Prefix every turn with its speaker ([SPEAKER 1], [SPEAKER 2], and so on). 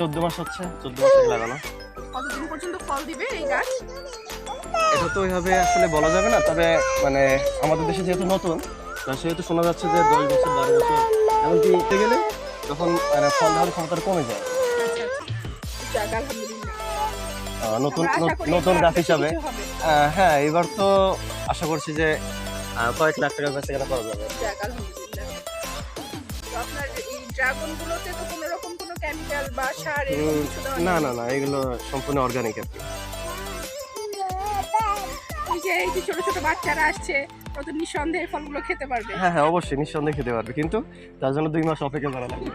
[SPEAKER 1] 14 মাস হচ্ছে, 14 মাস থেকে লাগানো।
[SPEAKER 2] কতদিন পর্যন্ত ফল দিবে এই গাছ?
[SPEAKER 1] এটা তো ওইভাবে আসলে বলা যাবে না, তবে মানে আমাদের দেশে যেহেতু নতুন, তো সেহেতু শোনা যাচ্ছে যে 10 বছর 12 বছর এমনকি উঠতে গেলে তখন মানে ফল দেওয়ার ক্ষমতাটা কমে যায়।
[SPEAKER 2] যাক, আলহামদুলিল্লাহ।
[SPEAKER 1] নতুন
[SPEAKER 2] আমরা আশা করি
[SPEAKER 1] নতুন
[SPEAKER 2] এবার
[SPEAKER 1] গাছ
[SPEAKER 2] বেশি
[SPEAKER 1] হিসাবে
[SPEAKER 2] কিছু হবে।
[SPEAKER 1] হ্যাঁ, এবার তো আশা করছি যে কয়েক লাখ টাকা বেচে কেনা করা যাবে।
[SPEAKER 2] যাক, আলহামদুলিল্লাহ। তো আপনার এই ড্রাগন গুলোতে তো কোনো রকম কোনো কেমিক্যাল বা সার এরকম কিছু দেওয়া
[SPEAKER 1] না
[SPEAKER 2] নেই?
[SPEAKER 1] না না, এগুলো সম্পূর্ণ অর্গানিক আর কি।
[SPEAKER 2] এই যে ছোট ছোট বাচ্চারা আসছে, কত নিঃসন্দেহে ফলগুলো খেতে পারবে।
[SPEAKER 1] হ্যাঁ হ্যাঁ, অবশ্যই নিঃসন্দেহে খেতে পারবে, কিন্তু তার জন্য 2 মাস অপেক্ষা করা লাগবে।